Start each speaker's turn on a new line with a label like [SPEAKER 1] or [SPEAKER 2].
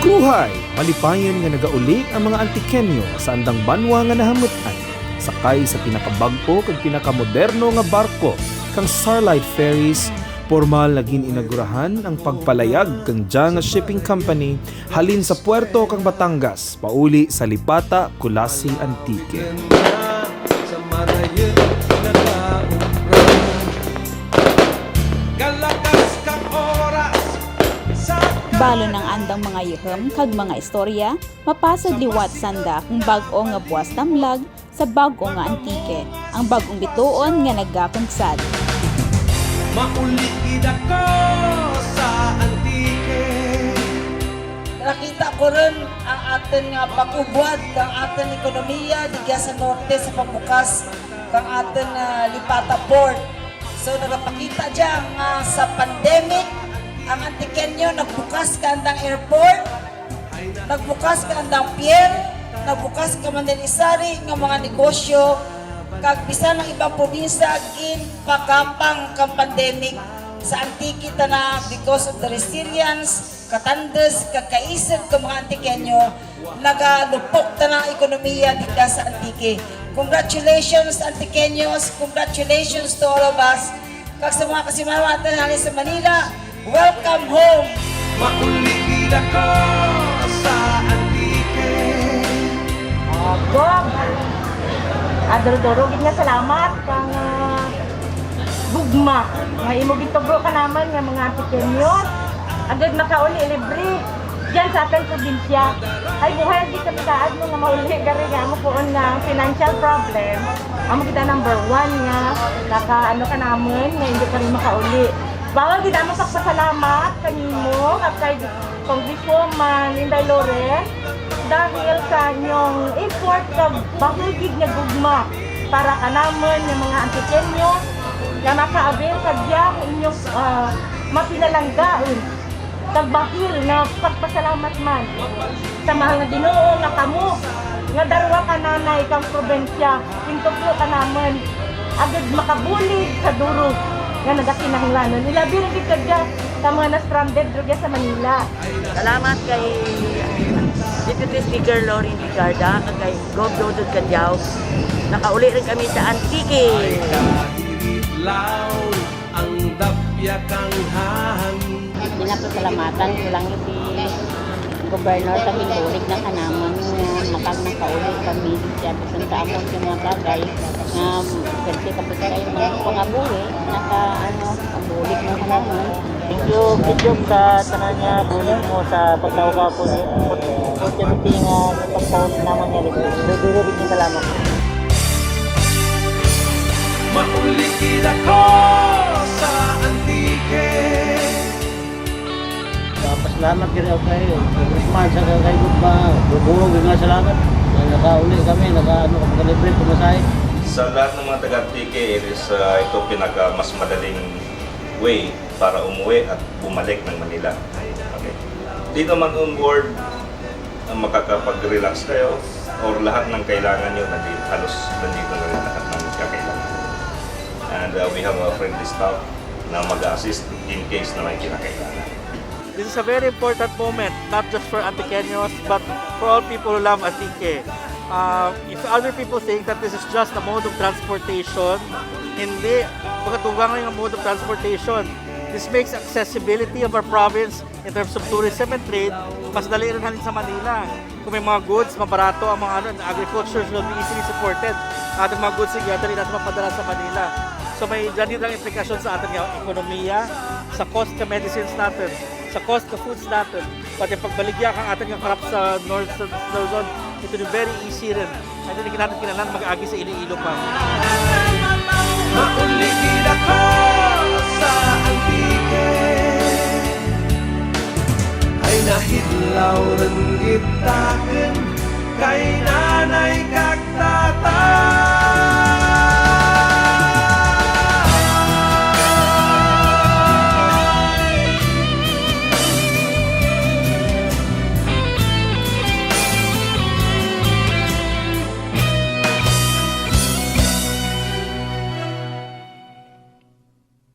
[SPEAKER 1] Huhay! Malipayon nga nagauli ang mga Antikenyo sa andang banwa nga nahamutan. Sakay sa pinakabagpo kag pinakamoderno nga barko kang Starlight Ferries, formal naging inagurahan ang pagpalayag kang nga shipping company halin sa puerto kang Batangas, pauli sa Lipata, Kulasing, Antique.
[SPEAKER 2] Balo ng andang mga yuhem kag mga istorya, mapasad liwat sanda kung bag-o nga buwas tamlag sa bag-o nga Antique, ang bagong bituon nga nagkapangsad.
[SPEAKER 3] Maulikid ako sa Antique.
[SPEAKER 4] Nakita ko rin ang atin nga pag-ubwad kang atin ekonomiya digya sa norte sa pagbukas kang atin Lipata Port. So nagapakita dyan sa pandemic ang Antikenyo nagbukas ka andang airport, nagbukas ka andang pier, nagbukas ka man din isari ng mga negosyo, kag bisan ng ibang probinsya gin pagkampang kang pandemic sa Antique na because of the resilience, katandes, kakaisip ka mga Antikenyo, nagalupok ta ng ekonomiya dito sa Antique. Congratulations Antikenyos, congratulations to all of us. Kag sa mga kasimama natin sa Manila, welcome home!
[SPEAKER 3] Maulikid ako sa Antique.
[SPEAKER 5] Bob, adoro-doro, nga salamat kang gugma. Nga imo gitugro ka naman nga mga Antikenyos. Agad makauli libre diyan sa ating probinsya. Ay buhay di kami kaad mo nga mauli gari nga mo poon nga financial problem. Amo kita number 1 nga naka ka naman nga hindi ka rin makauli. Bawal gid mo pagpasalamat kanimo at kay Congresswoman Inday Lore dahil sa inyong effort kag bahugig nga gugma para kanamon ng mga Antikenyo nga makaabel kadya inyong mapinalanggaon kag bahil na pagpasalamat man sa mahal nga Ginoo nga kamo nga darwa ka nanay kang probensya pintuplo ka naman agad makabulig sa duro nga nagakinahanglanon nila bilagid kadya sa mga na-stranded drugya sa Manila.
[SPEAKER 6] Salamat kay Deputy Speaker Lorin Ricarda at kay Gov. Dodod Candiao. Nakauli rin kami sa Antique.
[SPEAKER 3] Law ang dapya kang hangin.
[SPEAKER 7] Pinapasalamatan ko lang yung si Gobernador sa hinulig na kanaman nga nakaulit kami siya sa tamon yung mga bagay na kasi kapag kayo mga pangabuhi kabulig na kanaman.
[SPEAKER 6] Thank you, Bidjok, sa tanan niya bulig mo sa pagtawag ko ni opportunity nga pagtawag naman niya. Duro rin yung salamat.
[SPEAKER 3] Maulikid ako sa Antique.
[SPEAKER 6] Pasalamat kaya kayo. Congressman sa kay Gugma. Bubulog nga salamat. Nakauli kami, nakalibre pumasahe.
[SPEAKER 8] Sa lahat ng mga taga-Antique, ito mas madaling way para umuwi at bumalik ng Manila. Okay. Dito man on board, makakapag-relax kayo or lahat ng kailangan nyo, halos nandito na rin lahat ng kakailangan. And we have a friendly staff na mag-assist in case na may kinakailangan.
[SPEAKER 9] This is a very important moment, not just for Antikenyos, but for all people who love Antique. If other people think that this is just a mode of transportation, hindi. Pagkatugang lang yung mode of transportation. This makes accessibility of our province in terms of tourism and trade mas dali rin halin sa Manila. Kung may mga goods, mabarato ang mga agriculture will be easily supported. Ating mga goods sige, dali natin mapadala sa Manila. So may dyan lang implikasyon sa ating ekonomiya, sa cost ng medicines natin, sa cost ng foods natin. Pati pagbaligya kang ating karap sa North Zone, ito is very easy rin. At hindi natin kinalan mag-agi sa Iloilo pa.
[SPEAKER 3] Maulikid ako sa Antique. Ay nahidlaw rin gitakin kay nanay kag tatay.